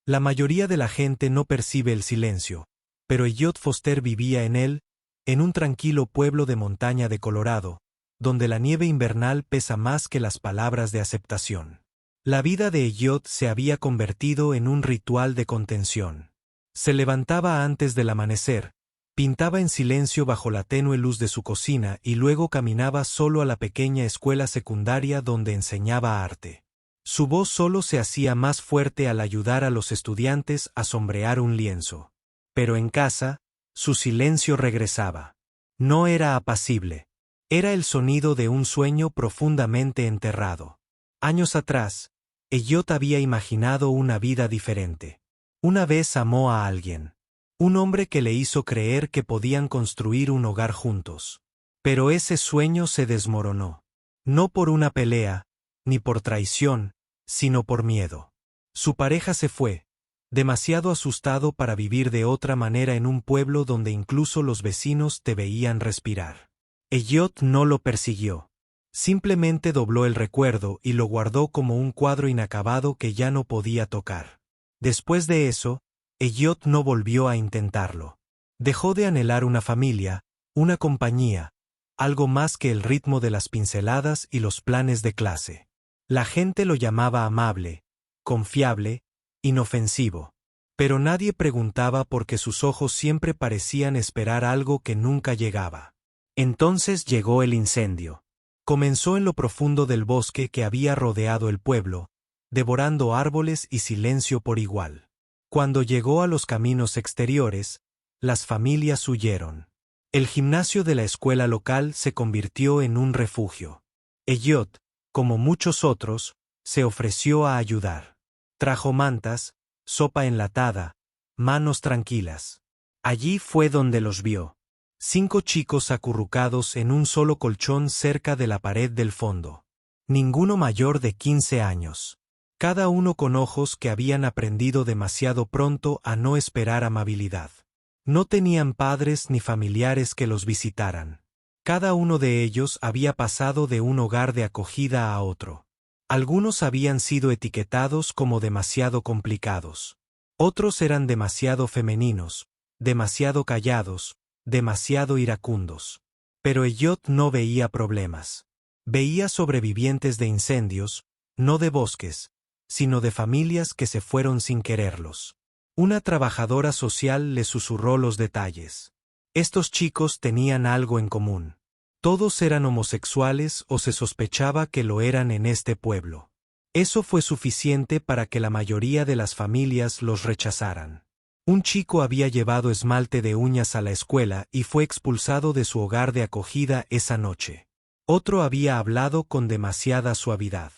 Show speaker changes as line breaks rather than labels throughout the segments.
La mayoría de la gente no percibe el silencio, pero Elliot Foster vivía en él, en un tranquilo pueblo de montaña de Colorado, donde la nieve invernal pesa más que las palabras de aceptación. La vida de Elliot se había convertido en un ritual de contención. Se levantaba antes del amanecer, pintaba en silencio bajo la tenue luz de su cocina y luego caminaba solo a la pequeña escuela secundaria donde enseñaba arte. Su voz solo se hacía más fuerte al ayudar a los estudiantes a sombrear un lienzo. Pero en casa, su silencio regresaba. No era apacible. Era el sonido de un sueño profundamente enterrado. Años atrás, Elliot había imaginado una vida diferente. Una vez amó a alguien. Un hombre que le hizo creer que podían construir un hogar juntos. Pero ese sueño se desmoronó. No por una pelea, ni por traición, sino por miedo. Su pareja se fue, demasiado asustado para vivir de otra manera en un pueblo donde incluso los vecinos te veían respirar. Elliot no lo persiguió. Simplemente dobló el recuerdo y lo guardó como un cuadro inacabado que ya no podía tocar. Después de eso, Elliot no volvió a intentarlo. Dejó de anhelar una familia, una compañía, algo más que el ritmo de las pinceladas y los planes de clase. La gente lo llamaba amable, confiable, inofensivo. Pero nadie preguntaba porque sus ojos siempre parecían esperar algo que nunca llegaba. Entonces llegó el incendio. Comenzó en lo profundo del bosque que había rodeado el pueblo, devorando árboles y silencio por igual. Cuando llegó a los caminos exteriores, las familias huyeron. El gimnasio de la escuela local se convirtió en un refugio. Elliot, como muchos otros, se ofreció a ayudar. Trajo mantas, sopa enlatada, manos tranquilas. Allí fue donde los vio. 5 chicos acurrucados en un solo colchón cerca de la pared del fondo. Ninguno mayor de 15 años. Cada uno con ojos que habían aprendido demasiado pronto a no esperar amabilidad. No tenían padres ni familiares que los visitaran. Cada uno de ellos había pasado de un hogar de acogida a otro. Algunos habían sido etiquetados como demasiado complicados. Otros eran demasiado femeninos, demasiado callados, demasiado iracundos. Pero Elliot no veía problemas. Veía sobrevivientes de incendios, no de bosques, sino de familias que se fueron sin quererlos. Una trabajadora social le susurró los detalles. Estos chicos tenían algo en común. Todos eran homosexuales o se sospechaba que lo eran en este pueblo. Eso fue suficiente para que la mayoría de las familias los rechazaran. Un chico había llevado esmalte de uñas a la escuela y fue expulsado de su hogar de acogida esa noche. Otro había hablado con demasiada suavidad.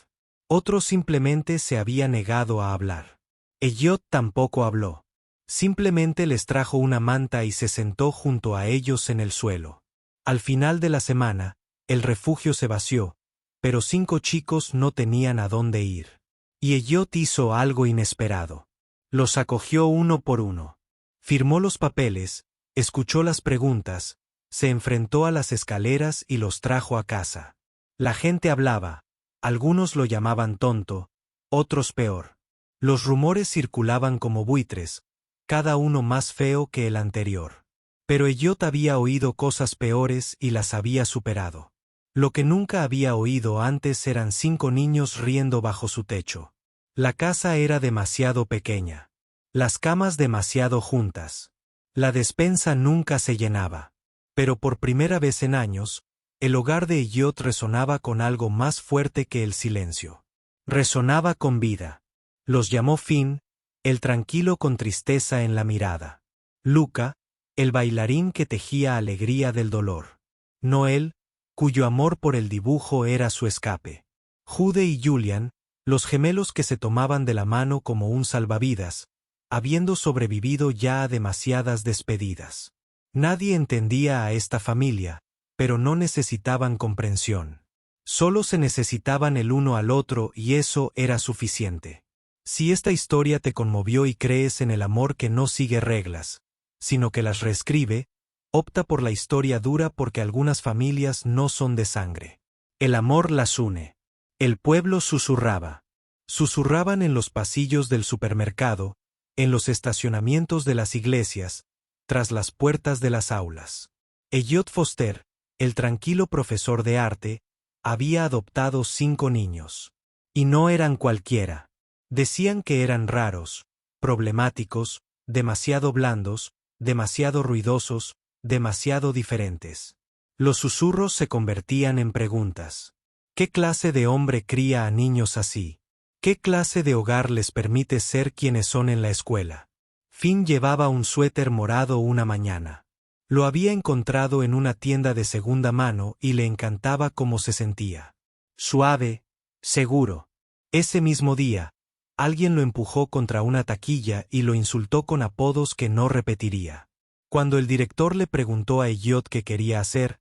Otro simplemente se había negado a hablar. Elliot tampoco habló. Simplemente les trajo una manta y se sentó junto a ellos en el suelo. Al final de la semana, el refugio se vació, pero 5 chicos no tenían a dónde ir. Y Elliot hizo algo inesperado. Los acogió uno por uno. Firmó los papeles, escuchó las preguntas, se enfrentó a las escaleras y los trajo a casa. La gente hablaba. Algunos lo llamaban tonto, otros peor. Los rumores circulaban como buitres, cada uno más feo que el anterior. Pero Elliot había oído cosas peores y las había superado. Lo que nunca había oído antes eran 5 niños riendo bajo su techo. La casa era demasiado pequeña. Las camas demasiado juntas. La despensa nunca se llenaba. Pero por primera vez en años, el hogar de Elliot resonaba con algo más fuerte que el silencio. Resonaba con vida. Los llamó Finn, el tranquilo con tristeza en la mirada. Luca, el bailarín que tejía alegría del dolor. Noel, cuyo amor por el dibujo era su escape. Jude y Julian, los gemelos que se tomaban de la mano como un salvavidas, habiendo sobrevivido ya a demasiadas despedidas. Nadie entendía a esta familia, pero no necesitaban comprensión. Solo se necesitaban el uno al otro y eso era suficiente. Si esta historia te conmovió y crees en el amor que no sigue reglas, sino que las reescribe, opta por la historia dura porque algunas familias no son de sangre. El amor las une. El pueblo susurraba. Susurraban en los pasillos del supermercado, en los estacionamientos de las iglesias, tras las puertas de las aulas. Elliot Foster, el tranquilo profesor de arte, había adoptado 5 niños. Y no eran cualquiera. Decían que eran raros, problemáticos, demasiado blandos, demasiado ruidosos, demasiado diferentes. Los susurros se convertían en preguntas. ¿Qué clase de hombre cría a niños así? ¿Qué clase de hogar les permite ser quienes son en la escuela? Finn llevaba un suéter morado una mañana. Lo había encontrado en una tienda de segunda mano y le encantaba cómo se sentía. Suave, seguro. Ese mismo día, alguien lo empujó contra una taquilla y lo insultó con apodos que no repetiría. Cuando el director le preguntó a Elliot qué quería hacer,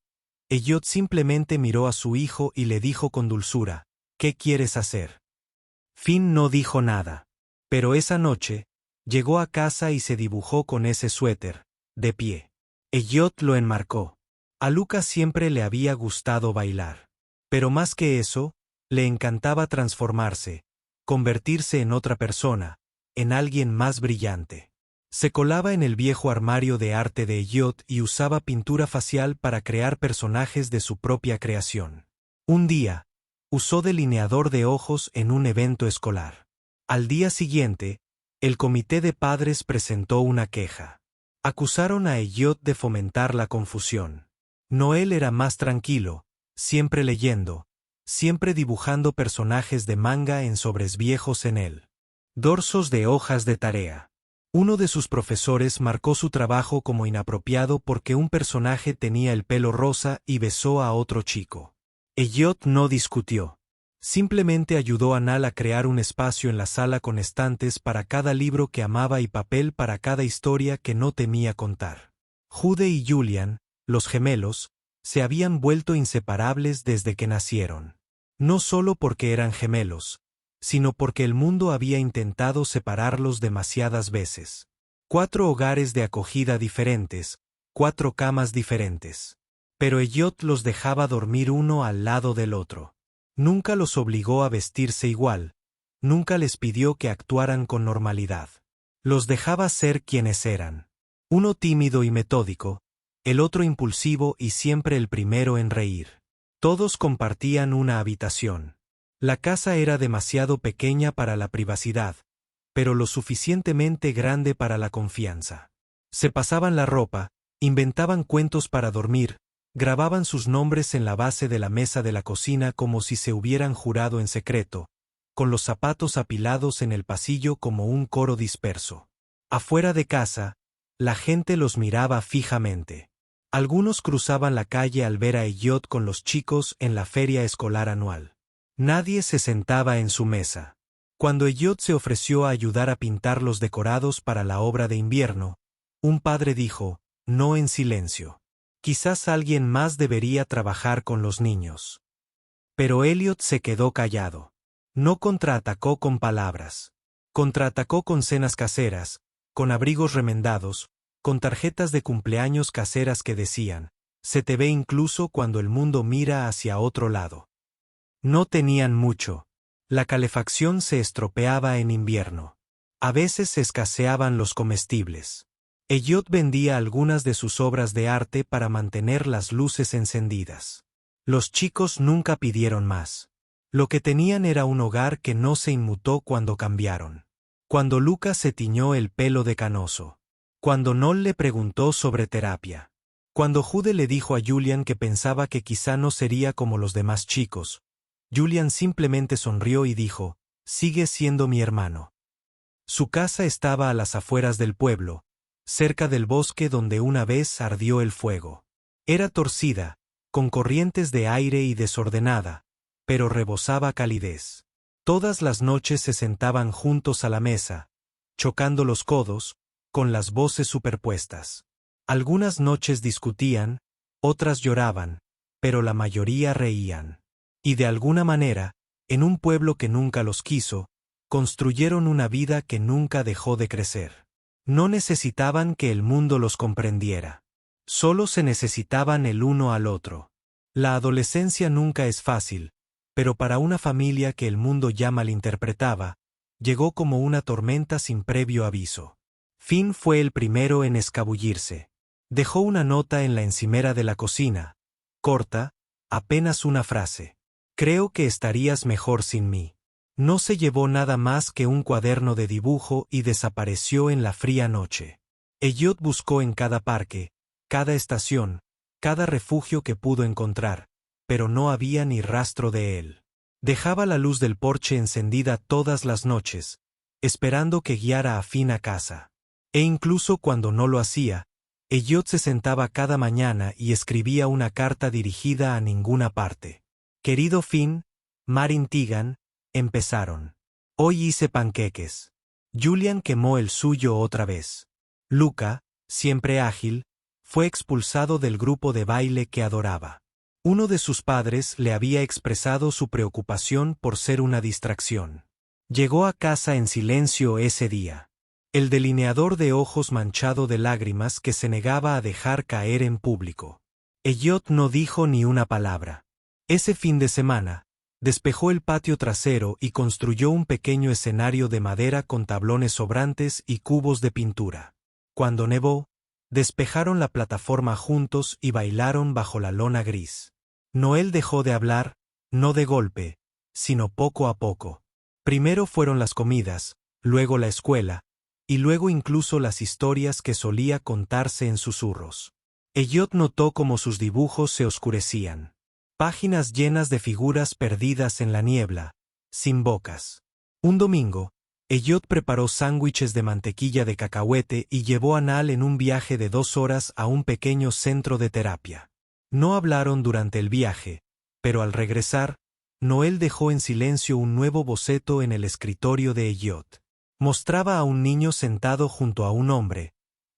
Elliot simplemente miró a su hijo y le dijo con dulzura, ¿qué quieres hacer? Finn no dijo nada. Pero esa noche, llegó a casa y se dibujó con ese suéter, de pie. Elliot lo enmarcó. A Lucas siempre le había gustado bailar. Pero más que eso, le encantaba transformarse, convertirse en otra persona, en alguien más brillante. Se colaba en el viejo armario de arte de Elliot y usaba pintura facial para crear personajes de su propia creación. Un día, usó delineador de ojos en un evento escolar. Al día siguiente, el comité de padres presentó una queja. Acusaron a Elliot de fomentar la confusión. Noel era más tranquilo, siempre leyendo, siempre dibujando personajes de manga en sobres viejos en él. Dorsos de hojas de tarea. Uno de sus profesores marcó su trabajo como inapropiado porque un personaje tenía el pelo rosa y besó a otro chico. Elliot no discutió. Simplemente ayudó a Nal a crear un espacio en la sala con estantes para cada libro que amaba y papel para cada historia que no temía contar. Jude y Julian, los gemelos, se habían vuelto inseparables desde que nacieron. No solo porque eran gemelos, sino porque el mundo había intentado separarlos demasiadas veces. 4 hogares de acogida diferentes, 4 camas diferentes. Pero Elliot los dejaba dormir uno al lado del otro. Nunca los obligó a vestirse igual, nunca les pidió que actuaran con normalidad. Los dejaba ser quienes eran. Uno tímido y metódico, el otro impulsivo y siempre el primero en reír. Todos compartían una habitación. La casa era demasiado pequeña para la privacidad, pero lo suficientemente grande para la confianza. Se pasaban la ropa, inventaban cuentos para dormir, grababan sus nombres en la base de la mesa de la cocina como si se hubieran jurado en secreto, con los zapatos apilados en el pasillo como un coro disperso. Afuera de casa, la gente los miraba fijamente. Algunos cruzaban la calle al ver a Elliot con los chicos en la feria escolar anual. Nadie se sentaba en su mesa. Cuando Elliot se ofreció a ayudar a pintar los decorados para la obra de invierno, un padre dijo, no en silencio. Quizás alguien más debería trabajar con los niños. Pero Elliot se quedó callado. No contraatacó con palabras. Contraatacó con cenas caseras, con abrigos remendados, con tarjetas de cumpleaños caseras que decían, se te ve incluso cuando el mundo mira hacia otro lado. No tenían mucho. La calefacción se estropeaba en invierno. A veces escaseaban los comestibles. Elliot vendía algunas de sus obras de arte para mantener las luces encendidas. Los chicos nunca pidieron más. Lo que tenían era un hogar que no se inmutó cuando cambiaron. Cuando Lucas se tiñó el pelo de canoso. Cuando Noel le preguntó sobre terapia. Cuando Jude le dijo a Julian que pensaba que quizá no sería como los demás chicos. Julian simplemente sonrió y dijo, sigue siendo mi hermano. Su casa estaba a las afueras del pueblo, cerca del bosque donde una vez ardió el fuego. Era torcida, con corrientes de aire y desordenada, pero rebosaba calidez. Todas las noches se sentaban juntos a la mesa, chocando los codos, con las voces superpuestas. Algunas noches discutían, otras lloraban, pero la mayoría reían. Y de alguna manera, en un pueblo que nunca los quiso, construyeron una vida que nunca dejó de crecer. No necesitaban que el mundo los comprendiera. Solo se necesitaban el uno al otro. La adolescencia nunca es fácil, pero para una familia que el mundo ya malinterpretaba, llegó como una tormenta sin previo aviso. Finn fue el primero en escabullirse. Dejó una nota en la encimera de la cocina, corta, apenas una frase. Creo que estarías mejor sin mí. No se llevó nada más que un cuaderno de dibujo y desapareció en la fría noche. Elliot buscó en cada parque, cada estación, cada refugio que pudo encontrar, pero no había ni rastro de él. Dejaba la luz del porche encendida todas las noches, esperando que guiara a Finn a casa. E incluso cuando no lo hacía, Elliot se sentaba cada mañana y escribía una carta dirigida a ninguna parte. Querido Finn, Marin Tegan, empezaron. Hoy hice panqueques. Julian quemó el suyo otra vez. Luca, siempre ágil, fue expulsado del grupo de baile que adoraba. Uno de sus padres le había expresado su preocupación por ser una distracción. Llegó a casa en silencio ese día. El delineador de ojos manchado de lágrimas que se negaba a dejar caer en público. Elliot no dijo ni una palabra. Ese fin de semana, despejó el patio trasero y construyó un pequeño escenario de madera con tablones sobrantes y cubos de pintura. Cuando nevó, despejaron la plataforma juntos y bailaron bajo la lona gris. Noel dejó de hablar, no de golpe, sino poco a poco. Primero fueron las comidas, luego la escuela, y luego incluso las historias que solía contarse en susurros. Elliot notó cómo sus dibujos se oscurecían. Páginas llenas de figuras perdidas en la niebla, sin bocas. Un domingo, Elliot preparó sándwiches de mantequilla de cacahuete y llevó a Nal en un viaje de 2 horas a un pequeño centro de terapia. No hablaron durante el viaje, pero al regresar, Noel dejó en silencio un nuevo boceto en el escritorio de Elliot. Mostraba a un niño sentado junto a un hombre,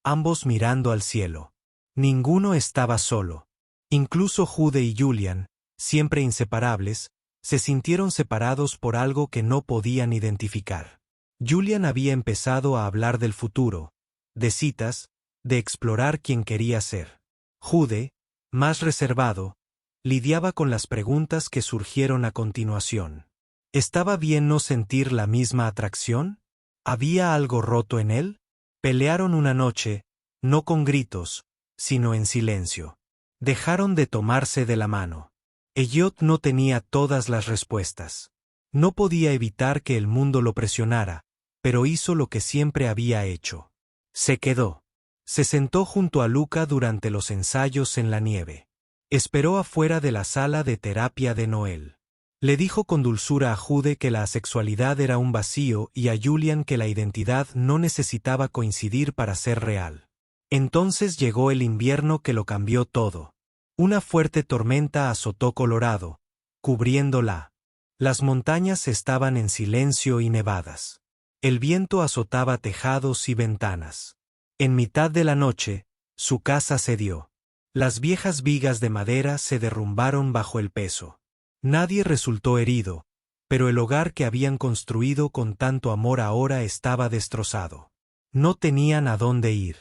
ambos mirando al cielo. Ninguno estaba solo. Incluso Jude y Julian, siempre inseparables, se sintieron separados por algo que no podían identificar. Julian había empezado a hablar del futuro, de citas, de explorar quién quería ser. Jude, más reservado, lidiaba con las preguntas que surgieron a continuación. ¿Estaba bien no sentir la misma atracción? ¿Había algo roto en él? Pelearon una noche, no con gritos, sino en silencio. Dejaron de tomarse de la mano. Elliot no tenía todas las respuestas. No podía evitar que el mundo lo presionara, pero hizo lo que siempre había hecho. Se quedó. Se sentó junto a Luca durante los ensayos en la nieve. Esperó afuera de la sala de terapia de Noel. Le dijo con dulzura a Jude que la asexualidad era un vacío y a Julian que la identidad no necesitaba coincidir para ser real. Entonces llegó el invierno que lo cambió todo. Una fuerte tormenta azotó Colorado, cubriéndola. Las montañas estaban en silencio y nevadas. El viento azotaba tejados y ventanas. En mitad de la noche, su casa cedió. Las viejas vigas de madera se derrumbaron bajo el peso. Nadie resultó herido, pero el hogar que habían construido con tanto amor ahora estaba destrozado. No tenían a dónde ir.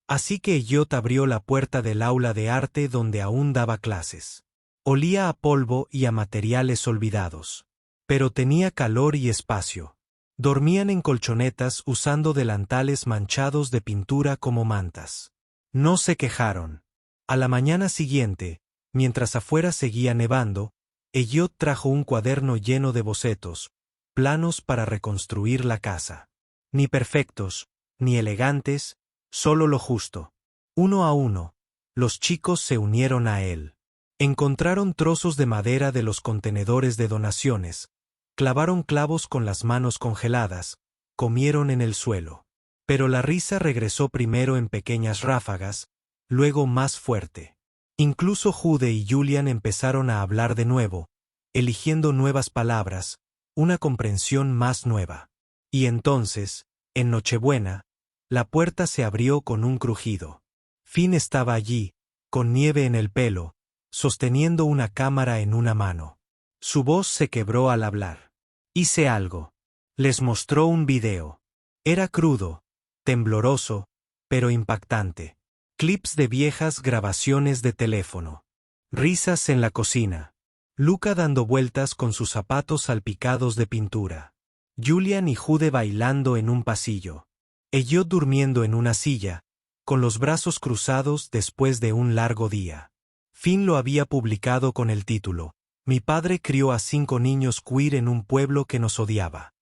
Así que Elliot abrió la puerta del aula de arte donde aún daba clases. Olía a polvo y a materiales olvidados. Pero tenía calor y espacio. Dormían en colchonetas usando delantales manchados de pintura como mantas. No se quejaron. A la mañana siguiente, mientras afuera seguía nevando, Elliot trajo un cuaderno lleno de bocetos, planos para reconstruir la casa. Ni perfectos, ni elegantes, solo lo justo. Uno a uno, los chicos se unieron a él. Encontraron trozos de madera de los contenedores de donaciones, clavaron clavos con las manos congeladas, comieron en el suelo. Pero la risa regresó primero en pequeñas ráfagas, luego más fuerte. Incluso Jude y Julian empezaron a hablar de nuevo, eligiendo nuevas palabras, una comprensión más nueva. Y entonces, en Nochebuena, la puerta se abrió con un crujido. Finn estaba allí, con nieve en el pelo, sosteniendo una cámara en una mano. Su voz se quebró al hablar. Hice algo. Les mostró un video. Era crudo, tembloroso, pero impactante. Clips de viejas grabaciones de teléfono. Risas en la cocina. Luca dando vueltas con sus zapatos salpicados de pintura. Julian y Jude bailando en un pasillo. Elliot durmiendo en una silla, con los brazos cruzados después de un largo día. Finn lo había publicado con el título: Mi padre crió a 5 niños queer en un pueblo que nos odiaba.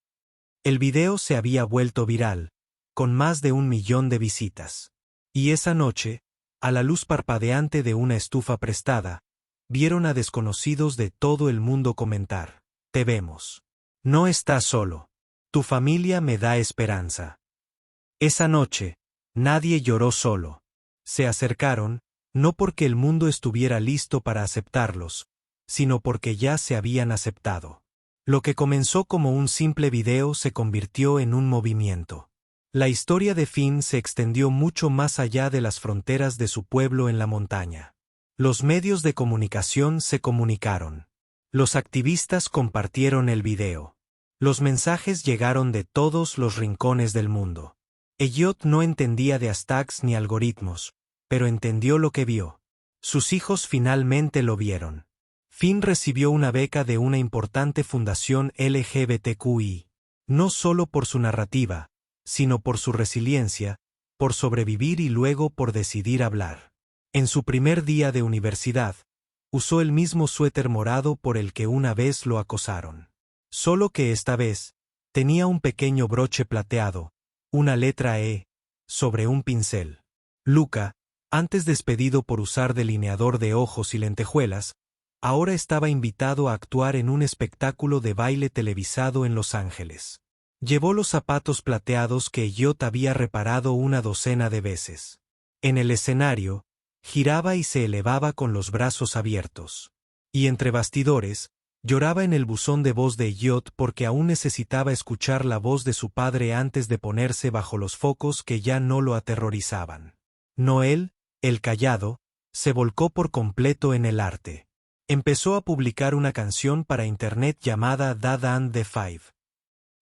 El video se había vuelto viral, con más de 1 millón de visitas. Y esa noche, a la luz parpadeante de una estufa prestada, vieron a desconocidos de todo el mundo comentar: Te vemos. No estás solo. Tu familia me da esperanza. Esa noche, nadie lloró solo. Se acercaron, no porque el mundo estuviera listo para aceptarlos, sino porque ya se habían aceptado. Lo que comenzó como un simple video se convirtió en un movimiento. La historia de Finn se extendió mucho más allá de las fronteras de su pueblo en la montaña. Los medios de comunicación se comunicaron. Los activistas compartieron el video. Los mensajes llegaron de todos los rincones del mundo. Elliot no entendía de hashtags ni algoritmos, pero entendió lo que vio. Sus hijos finalmente lo vieron. Finn recibió una beca de una importante fundación LGBTQI, no solo por su narrativa, sino por su resiliencia, por sobrevivir y luego por decidir hablar. En su primer día de universidad, usó el mismo suéter morado por el que una vez lo acosaron. Solo que esta vez, tenía un pequeño broche plateado, una letra E, sobre un pincel. Luca, antes despedido por usar delineador de ojos y lentejuelas, ahora estaba invitado a actuar en un espectáculo de baile televisado en Los Ángeles. Llevó los zapatos plateados que Elliot había reparado una docena de veces. En el escenario, giraba y se elevaba con los brazos abiertos. Y entre bastidores, lloraba en el buzón de voz de Elliot porque aún necesitaba escuchar la voz de su padre antes de ponerse bajo los focos que ya no lo aterrorizaban. Noel, el callado, se volcó por completo en el arte. Empezó a publicar una canción para internet llamada Dad and the Five.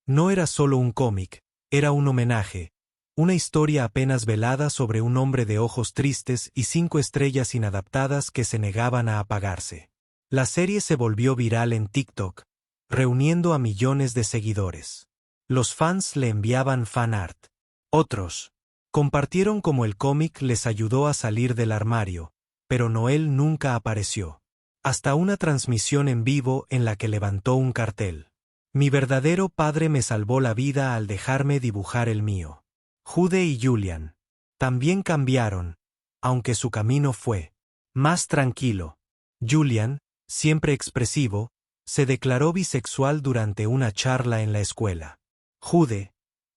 No era solo un cómic, era un homenaje, una historia apenas velada sobre un hombre de ojos tristes y 5 estrellas inadaptadas que se negaban a apagarse. La serie se volvió viral en TikTok, reuniendo a millones de seguidores. Los fans le enviaban fan art. Otros compartieron cómo el cómic les ayudó a salir del armario, pero Noel nunca apareció. Hasta una transmisión en vivo en la que levantó un cartel: Mi verdadero padre me salvó la vida al dejarme dibujar el mío. Jude y Julian también cambiaron, aunque su camino fue más tranquilo. Julian, siempre expresivo, se declaró bisexual durante una charla en la escuela. Jude,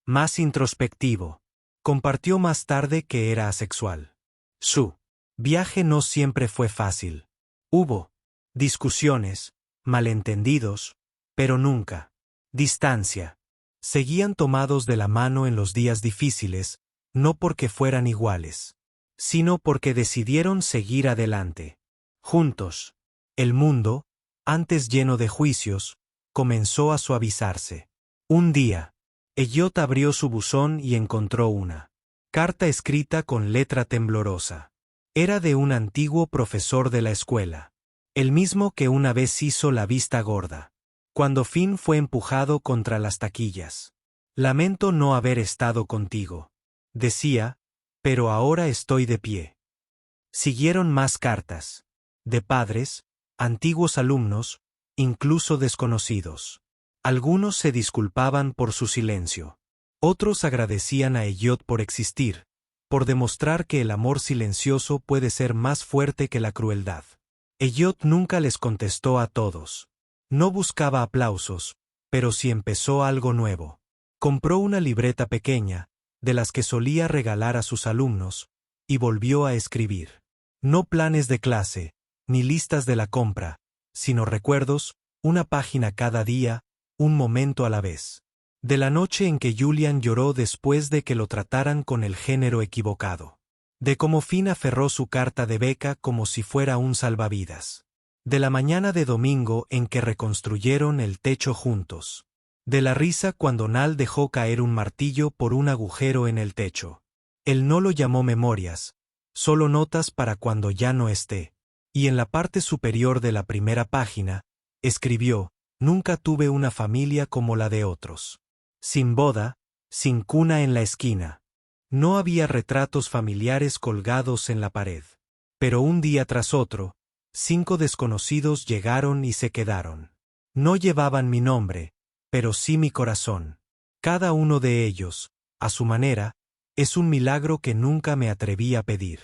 más introspectivo, compartió más tarde que era asexual. Su viaje no siempre fue fácil. Hubo discusiones, malentendidos, pero nunca distancia. Seguían tomados de la mano en los días difíciles, no porque fueran iguales, sino porque decidieron seguir adelante. Juntos. El mundo, antes lleno de juicios, comenzó a suavizarse. Un día, Elliot abrió su buzón y encontró una carta escrita con letra temblorosa. Era de un antiguo profesor de la escuela, el mismo que una vez hizo la vista gorda cuando Finn fue empujado contra las taquillas. Lamento no haber estado contigo, decía, pero ahora estoy de pie. Siguieron más cartas, de padres, antiguos alumnos, incluso desconocidos. Algunos se disculpaban por su silencio. Otros agradecían a Elliot por existir, por demostrar que el amor silencioso puede ser más fuerte que la crueldad. Elliot nunca les contestó a todos. No buscaba aplausos, pero sí empezó algo nuevo. Compró una libreta pequeña, de las que solía regalar a sus alumnos, y volvió a escribir. No planes de clase, ni listas de la compra, sino recuerdos, una página cada día, un momento a la vez. De la noche en que Julian lloró después de que lo trataran con el género equivocado. De cómo Finn aferró su carta de beca como si fuera un salvavidas. De la mañana de domingo en que reconstruyeron el techo juntos. De la risa cuando Nal dejó caer un martillo por un agujero en el techo. Él no lo llamó memorias, solo notas para cuando ya no esté. Y en la parte superior de la primera página, escribió: Nunca tuve una familia como la de otros. sin boda, sin cuna en la esquina. No había retratos familiares colgados en la pared. Pero un día tras otro, 5 desconocidos llegaron y se quedaron. No llevaban mi nombre, pero sí mi corazón. Cada uno de ellos, a su manera, es un milagro que nunca me atreví a pedir.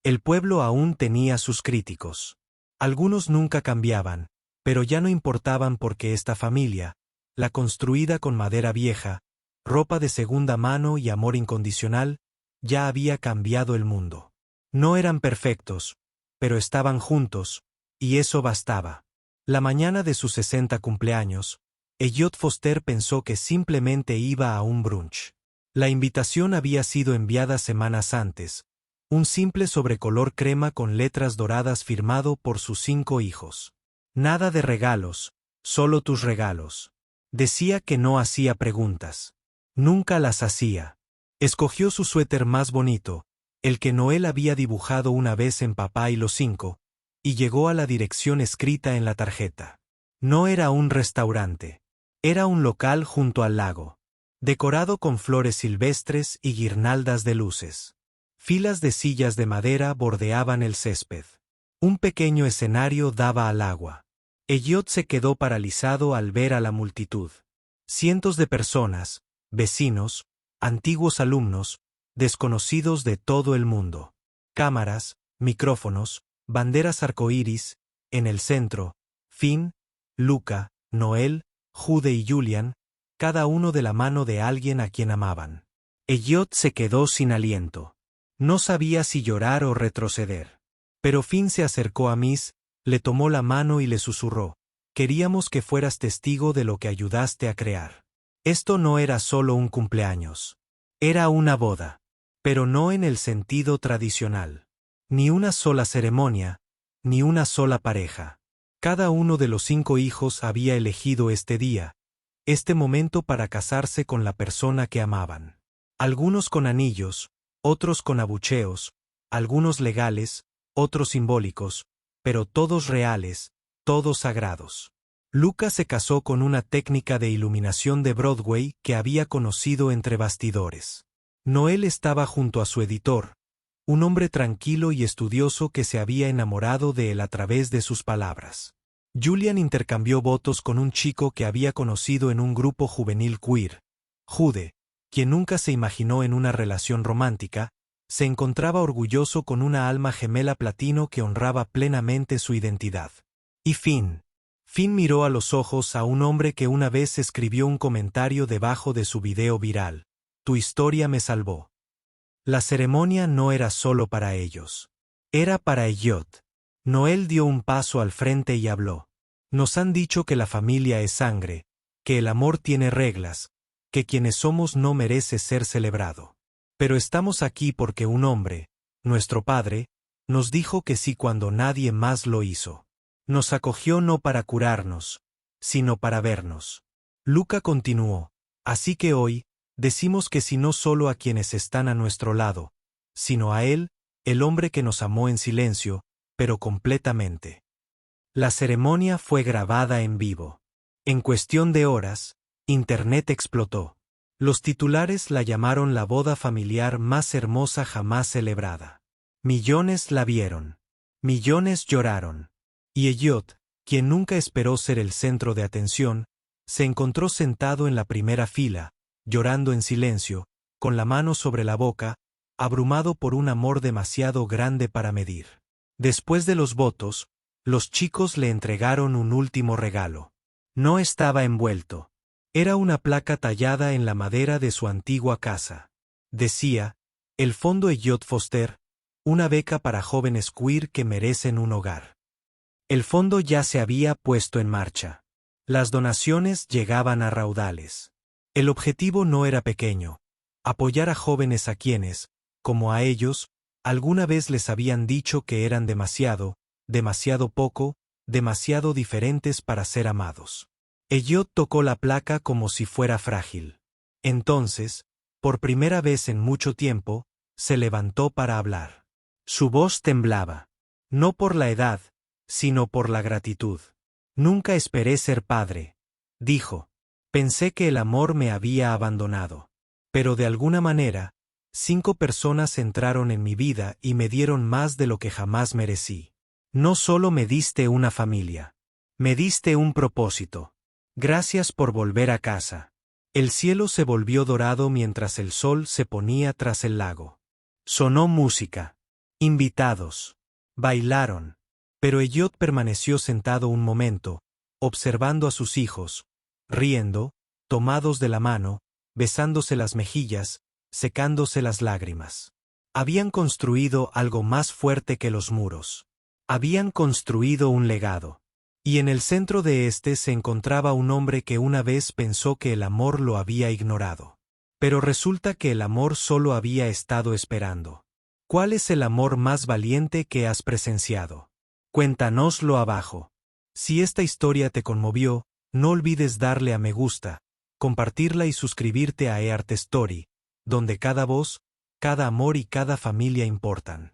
El pueblo aún tenía sus críticos. Algunos nunca cambiaban, pero ya no importaban porque esta familia, la construida con madera vieja, ropa de segunda mano y amor incondicional, ya había cambiado el mundo. No eran perfectos, pero estaban juntos, y eso bastaba. La mañana de su 60 cumpleaños, Elliot Foster pensó que simplemente iba a un brunch. La invitación había sido enviada semanas antes, un simple sobrecolor crema con letras doradas firmado por sus 5 hijos. Nada de regalos, solo tus regalos. Decía que no hacía preguntas. Nunca las hacía. Escogió su suéter más bonito, el que Noel había dibujado una vez en Papá y los 5, y llegó a la dirección escrita en la tarjeta. No era un restaurante. Era un local junto al lago, decorado con flores silvestres y guirnaldas de luces. Filas de sillas de madera bordeaban el césped. Un pequeño escenario daba al agua. Elliot se quedó paralizado al ver a la multitud. Cientos de personas, vecinos, antiguos alumnos, desconocidos de todo el mundo. Cámaras, micrófonos, banderas arcoíris, en el centro, Finn, Luca, Noel, Jude y Julian, cada uno de la mano de alguien a quien amaban. Elliot se quedó sin aliento. No sabía si llorar o retroceder. Pero Finn se acercó a Miss, le tomó la mano y le susurró: «Queríamos que fueras testigo de lo que ayudaste a crear». Esto no era solo un cumpleaños. Era una boda. Pero no en el sentido tradicional. Ni una sola ceremonia, ni una sola pareja. Cada uno de los 5 hijos había elegido este día, este momento para casarse con la persona que amaban. Algunos con anillos, otros con abucheos, algunos legales, otros simbólicos, pero todos reales, todos sagrados. Luca se casó con una técnica de iluminación de Broadway que había conocido entre bastidores. Noel estaba junto a su editor, un hombre tranquilo y estudioso que se había enamorado de él a través de sus palabras. Julian intercambió votos con un chico que había conocido en un grupo juvenil queer. Jude, quien nunca se imaginó en una relación romántica, se encontraba orgulloso con una alma gemela platino que honraba plenamente su identidad. Y Finn. Finn miró a los ojos a un hombre que una vez escribió un comentario debajo de su video viral: «Tu historia me salvó». La ceremonia no era solo para ellos. Era para Elliot. Noel dio un paso al frente y habló. «Nos han dicho que la familia es sangre, que el amor tiene reglas, que quienes somos no merece ser celebrado. Pero estamos aquí porque un hombre, nuestro padre, nos dijo que sí cuando nadie más lo hizo. Nos acogió no para curarnos, sino para vernos». Luca continuó: «Así que hoy, decimos que sí no solo a quienes están a nuestro lado, sino a él, el hombre que nos amó en silencio, pero completamente». La ceremonia fue grabada en vivo. En cuestión de horas, Internet explotó. Los titulares la llamaron la boda familiar más hermosa jamás celebrada. Millones la vieron. Millones lloraron. Y Elliot, quien nunca esperó ser el centro de atención, se encontró sentado en la primera fila, llorando en silencio, con la mano sobre la boca, abrumado por un amor demasiado grande para medir. Después de los votos, los chicos le entregaron un último regalo. No estaba envuelto. Era una placa tallada en la madera de su antigua casa. Decía: «El Fondo Elliot Foster, una beca para jóvenes queer que merecen un hogar». El fondo ya se había puesto en marcha. Las donaciones llegaban a raudales. El objetivo no era pequeño: apoyar a jóvenes a quienes, como a ellos, alguna vez les habían dicho que eran demasiado poco, demasiado diferentes para ser amados. Elliot tocó la placa como si fuera frágil. Entonces, por primera vez en mucho tiempo, se levantó para hablar. Su voz temblaba. No por la edad, sino por la gratitud. «Nunca esperé ser padre», dijo. Pensé que el amor me había abandonado. Pero de alguna manera, 5 personas entraron en mi vida y me dieron más de lo que jamás merecí. No solo me diste una familia. Me diste un propósito. Gracias por volver a casa. El cielo se volvió dorado mientras el sol se ponía tras el lago. Sonó música. Invitados. Bailaron. Pero Elliot permaneció sentado un momento, observando a sus hijos, riendo, tomados de la mano, besándose las mejillas, secándose las lágrimas. Habían construido algo más fuerte que los muros. Habían construido un legado. Y en el centro de este se encontraba un hombre que una vez pensó que el amor lo había ignorado. Pero resulta que el amor solo había estado esperando. ¿Cuál es el amor más valiente que has presenciado? Cuéntanoslo abajo. Si esta historia te conmovió, no olvides darle a me gusta, compartirla y suscribirte a eArt Story, donde cada voz, cada amor y cada familia importan.